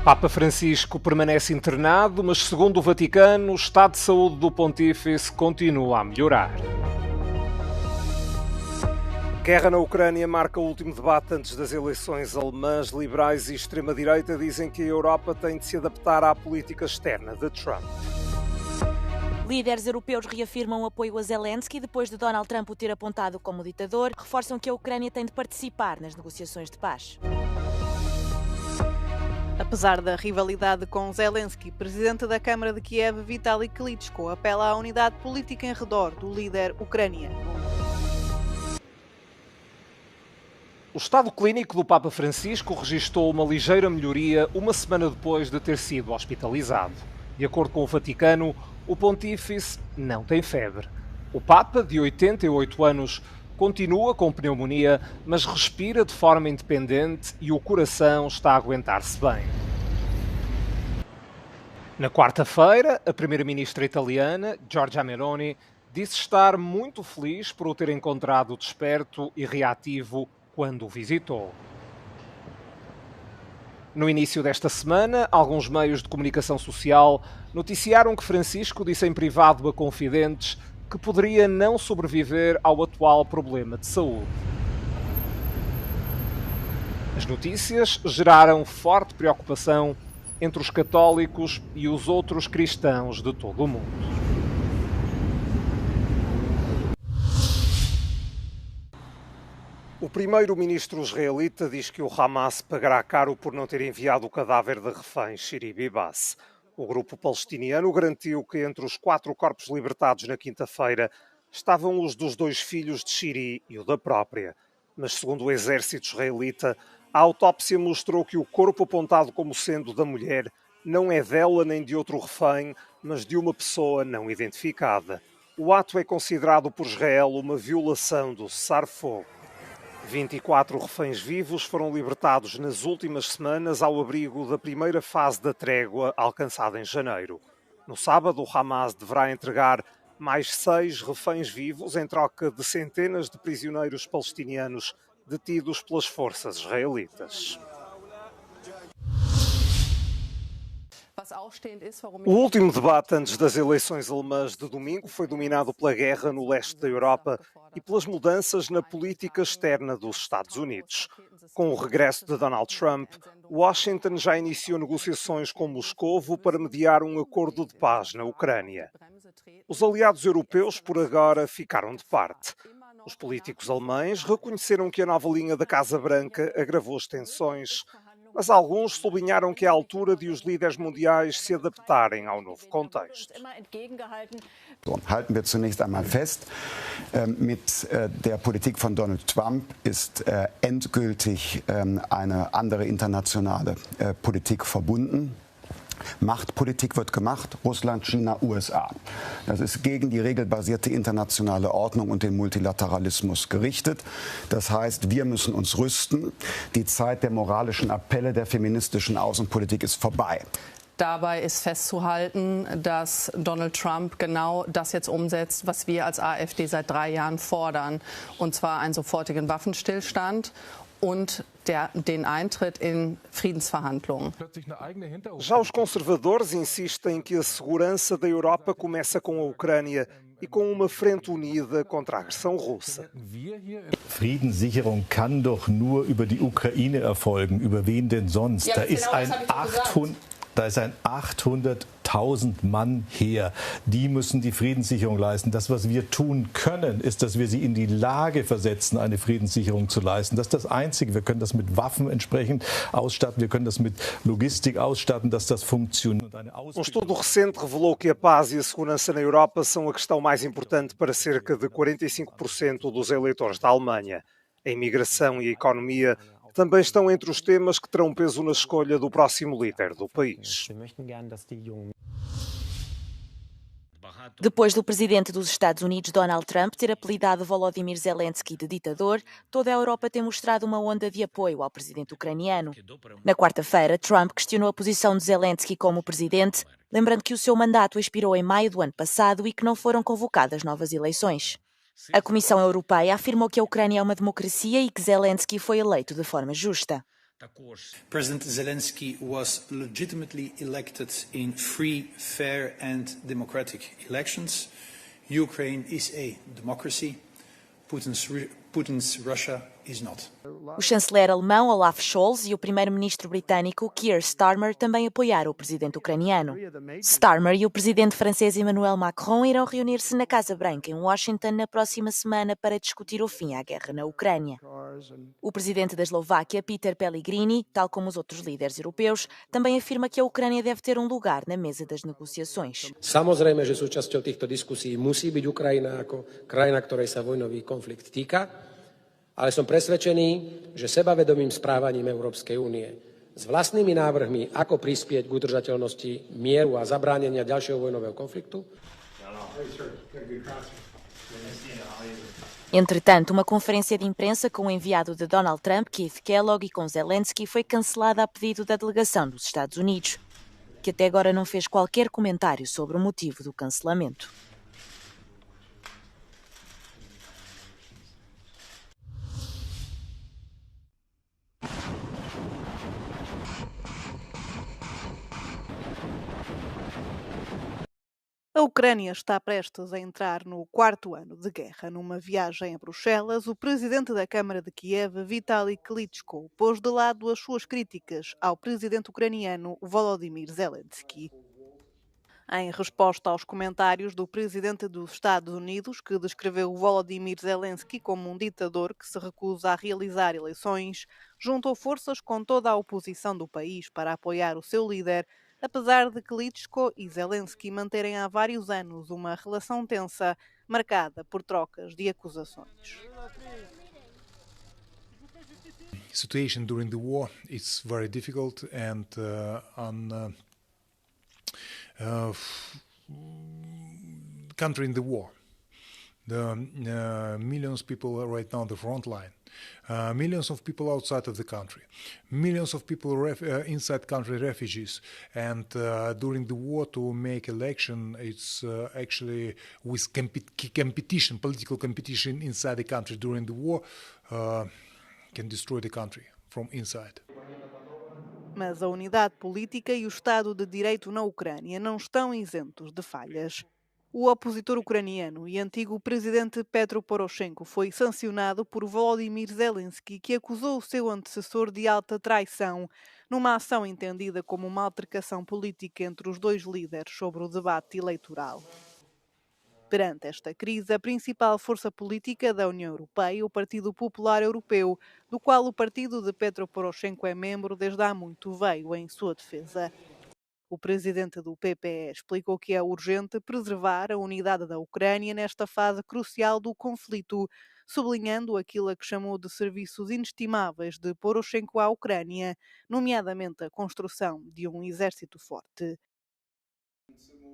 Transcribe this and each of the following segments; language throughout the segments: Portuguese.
Papa Francisco permanece internado, mas segundo o Vaticano, o estado de saúde do pontífice continua a melhorar. Guerra na Ucrânia marca o último debate antes das eleições alemãs. Liberais e extrema-direita dizem que a Europa tem de se adaptar à política externa de Trump. Líderes europeus reafirmam o apoio a Zelensky depois de Donald Trump o ter apontado como ditador. Reforçam que a Ucrânia tem de participar nas negociações de paz. Apesar da rivalidade com Zelensky, presidente da Câmara de Kiev, Vitaly Klitschko, apela à unidade política em redor do líder ucraniano. O estado clínico do Papa Francisco registou uma ligeira melhoria uma semana depois de ter sido hospitalizado. De acordo com o Vaticano, o pontífice não tem febre. O Papa, de 88 anos, continua com pneumonia, mas respira de forma independente e o coração está a aguentar-se bem. Na quarta-feira, a primeira-ministra italiana, Giorgia Meloni, disse estar muito feliz por o ter encontrado desperto e reativo quando o visitou. No início desta semana, alguns meios de comunicação social noticiaram que Francisco disse em privado a confidentes que poderia não sobreviver ao atual problema de saúde. As notícias geraram forte preocupação entre os católicos e os outros cristãos de todo o mundo. O primeiro-ministro israelita diz que o Hamas pagará caro por não ter enviado o cadáver de refém Shiri Bibas. O grupo palestiniano garantiu que entre os 4 corpos libertados na quinta-feira estavam os dos 2 filhos de Shiri e o da própria. Mas, segundo o exército israelita, a autópsia mostrou que o corpo apontado como sendo da mulher não é dela nem de outro refém, mas de uma pessoa não identificada. O ato é considerado por Israel uma violação do cessar-fogo. 24 reféns vivos foram libertados nas últimas semanas ao abrigo da primeira fase da trégua alcançada em janeiro. No sábado, o Hamas deverá entregar mais 6 reféns vivos em troca de centenas de prisioneiros palestinianos detidos pelas forças israelitas. O último debate antes das eleições alemãs de domingo foi dominado pela guerra no leste da Europa e pelas mudanças na política externa dos Estados Unidos. Com o regresso de Donald Trump, Washington já iniciou negociações com Moscovo para mediar um acordo de paz na Ucrânia. Os aliados europeus, por agora, ficaram de parte. Os políticos alemães reconheceram que a nova linha da Casa Branca agravou as tensões, mas alguns sublinharam que é a altura de os líderes mundiais se adaptarem ao novo contexto. Halten wir zunächst einmal fest, mit der Politik von Donald Trump ist endgültig eine andere internationale Politik verbunden. Machtpolitik wird gemacht, Russland, China, USA. Das ist gegen die regelbasierte internationale Ordnung und den Multilateralismus gerichtet. Das heißt, wir müssen uns rüsten. Die Zeit der moralischen Appelle der feministischen Außenpolitik ist vorbei. Dabei ist festzuhalten, dass Donald Trump genau das jetzt umsetzt, was wir als AfD seit 3 Jahren fordern, und zwar einen sofortigen Waffenstillstand und den Eintritt in Friedensverhandlungen. Já os conservadores insistem que a segurança da Europa começa com a Ucrânia e com uma frente unida contra a agressão russa. Friedenssicherung kann doch nur über die Ukraine erfolgen. Über wen denn sonst? Da ist ein 800.000 Mann Heer. Die müssen die Friedenssicherung leisten. Das, was wir tun können, ist, dass wir sie in die Lage versetzen, eine Friedenssicherung zu leisten. Das ist das Einzige. Wir können das mit Waffen entsprechend ausstatten. Wir können das mit Logistik ausstatten, dass das funktioniert. Estudo recente revelou que a paz e a segurança na Europa são a questão mais importante para cerca de 45% dos eleitores da Alemanha. A imigração e a economia também estão entre os temas que terão peso na escolha do próximo líder do país. Depois do presidente dos Estados Unidos, Donald Trump, ter apelidado Volodymyr Zelensky de ditador, toda a Europa tem mostrado uma onda de apoio ao presidente ucraniano. Na quarta-feira, Trump questionou a posição de Zelensky como presidente, lembrando que o seu mandato expirou em maio do ano passado e que não foram convocadas novas eleições. A Comissão Europeia afirmou que a Ucrânia é uma democracia e que Zelensky foi eleito de forma justa. President Zelensky was legitimately elected in free, fair and democratic elections. Ukraine is a democracy. Putin's Russia is not. O chanceler alemão Olaf Scholz e o primeiro-ministro britânico Keir Starmer também apoiaram o presidente ucraniano. Starmer e o presidente francês Emmanuel Macron irão reunir-se na Casa Branca em Washington na próxima semana para discutir o fim à guerra na Ucrânia. O presidente da Eslováquia, Peter Pellegrini, tal como os outros líderes europeus, também afirma que a Ucrânia deve ter um lugar na mesa das negociações. Samozrejme, že súčasťou týchto diskusí musí byť Ukrajina ako krajina, ktorej sa vojnový konflikt týka, ale som presvedčený, že sebavedomým správaním Európskej únie s vlastnými návrhmi, ako prispieť k udržateľnosti mieru a zabránenia ďalšieho vojnového konfliktu. Entretanto, uma conferência de imprensa com o enviado de Donald Trump, Keith Kellogg, e com Zelensky foi cancelada a pedido da delegação dos Estados Unidos, que até agora não fez qualquer comentário sobre o motivo do cancelamento. A Ucrânia está prestes a entrar no 4º ano de guerra. Numa viagem a Bruxelas, o presidente da Câmara de Kiev, Vitaly Klitschko, pôs de lado as suas críticas ao presidente ucraniano Volodymyr Zelensky. Em resposta aos comentários do presidente dos Estados Unidos, que descreveu Volodymyr Zelensky como um ditador que se recusa a realizar eleições, juntou forças com toda a oposição do país para apoiar o seu líder, apesar de Klitschko e Zelensky manterem há vários anos uma relação tensa, marcada por trocas de acusações. Situation during the war is very difficult and country in the war. The millions of people right now on the front line, millions of people outside of the country, millions of people inside country refugees, and during the war to make election, it's actually with competition, political competition inside the country during the war can destroy the country from inside. Mas a unidade política e o Estado de Direito na Ucrânia não estão isentos de falhas. O opositor ucraniano e antigo presidente Petro Poroshenko foi sancionado por Volodymyr Zelensky, que acusou o seu antecessor de alta traição, numa ação entendida como uma altercação política entre os dois líderes sobre o debate eleitoral. Perante esta crise, a principal força política da União Europeia, o Partido Popular Europeu, do qual o partido de Petro Poroshenko é membro desde há muito, veio em sua defesa. O presidente do PPE explicou que é urgente preservar a unidade da Ucrânia nesta fase crucial do conflito, sublinhando aquilo a que chamou de serviços inestimáveis de Poroshenko à Ucrânia, nomeadamente a construção de um exército forte.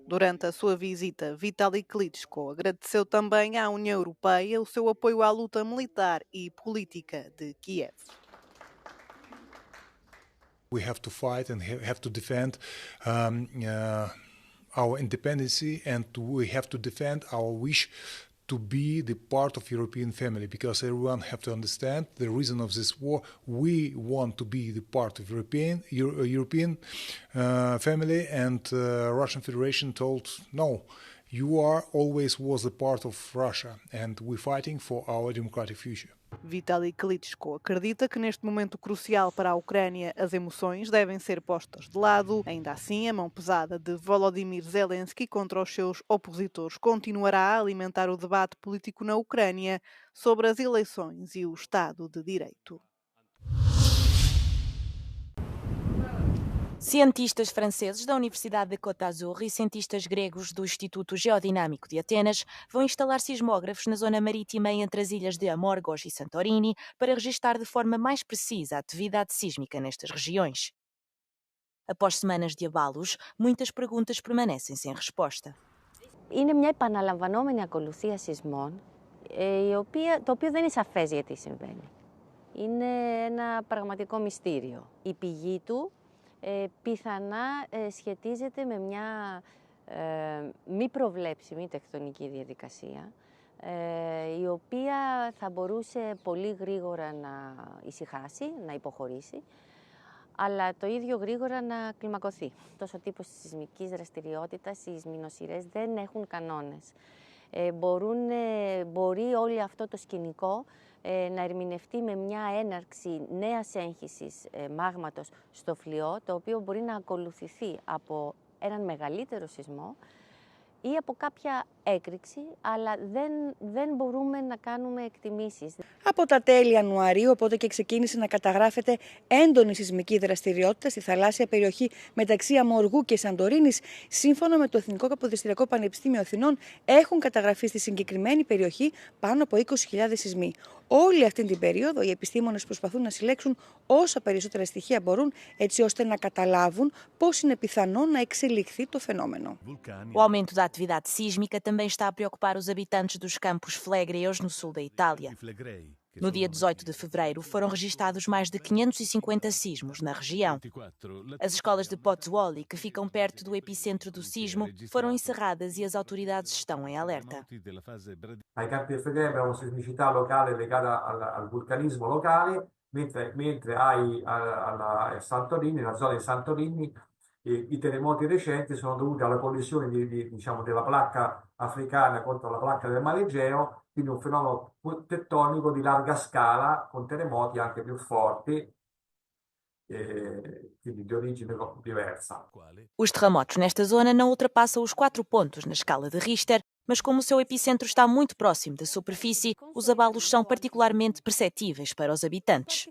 Durante a sua visita, Vitaly Klitschko agradeceu também à União Europeia o seu apoio à luta militar e política de Kiev. We have to fight and have to defend our independence, and we have to defend our wish to be the part of European family, because everyone have to understand the reason of this war. We want to be the part of European family, and Russian Federation told no. You are always was a part of Russia, and we're fighting for our democratic future. Vitaly Klitschko acredita que neste momento crucial para a Ucrânia as emoções devem ser postas de lado. Ainda assim, a mão pesada de Volodymyr Zelensky contra os seus opositores continuará a alimentar o debate político na Ucrânia sobre as eleições e o Estado de Direito. Cientistas franceses da Universidade de Côte d'Azur e cientistas gregos do Instituto Geodinâmico de Atenas vão instalar sismógrafos na zona marítima entre as ilhas de Amorgos e Santorini para registar de forma mais precisa a atividade sísmica nestas regiões. Após semanas de abalos, muitas perguntas permanecem sem resposta. Είναι μια επαναλαμβανόμενη ακολουθία σεισμών, το οποίο δεν είναι σαφές γιατί συμβαίνει. Είναι ένα πραγματικό μυστήριο. Η πηγή του πιθανά σχετίζεται με μια μη προβλέψιμη τεκτονική διαδικασία, η οποία θα μπορούσε πολύ γρήγορα να ησυχάσει, να υποχωρήσει αλλά το ίδιο γρήγορα να κλιμακωθεί. Τόσο τύπος της σεισμικής δραστηριότητας, οι σεισμινοσειρές δεν έχουν κανόνες. Μπορεί όλο αυτό το σκηνικό να ερμηνευτεί με μια έναρξη νέας έγχυσης μάγματος στο φλοιό, το οποίο μπορεί να ακολουθηθεί από έναν μεγαλύτερο σεισμό ή από κάποια έκρηξη, αλλά δεν μπορούμε να κάνουμε εκτιμήσεις. Από τα τέλη Ιανουαρίου, οπότε και ξεκίνησε να καταγράφεται έντονη σεισμική δραστηριότητα στη θαλάσσια περιοχή μεταξύ Αμοργού και Σαντορίνης. Σύμφωνα με το Εθνικό Καποδιστριακό Πανεπιστήμιο Αθηνών, έχουν καταγραφεί στη συγκεκριμένη περιοχή πάνω από 20.000 σεισμοί. Όλη αυτή την περίοδο οι επιστήμονες προσπαθούν να συλλέξουν όσα περισσότερα στοιχεία μπορούν, έτσι ώστε να καταλάβουν πώς είναι πιθανό να εξελιχθεί το φαινόμενο. O aumento da atividade sísmica também está a preocupar os habitantes dos campos Flegreus, no sul da Itália. No dia 18 de fevereiro, foram registados mais de 550 sismos na região. As escolas de Pozzuoli, que ficam perto do epicentro do sismo, foram encerradas e as autoridades estão em alerta. Ai campi di Flegrei abbiamo sismicità locale legata al vulcanismo locale, mentre a Santorini, nella zona di Santorini, i terremoti recenti sono dovuti alla collisione diciamo, della placca africana contro la placca del Mar Egeo, quindi un fenomeno tettonico di larga scala con terremoti anche più forti, quindi di origine diversa. Os terremotos nesta zona não ultrapassam os 4 pontos na escala de Richter, mas como o seu epicentro está muito próximo da superfície, os abalos são particularmente perceptíveis para os habitantes.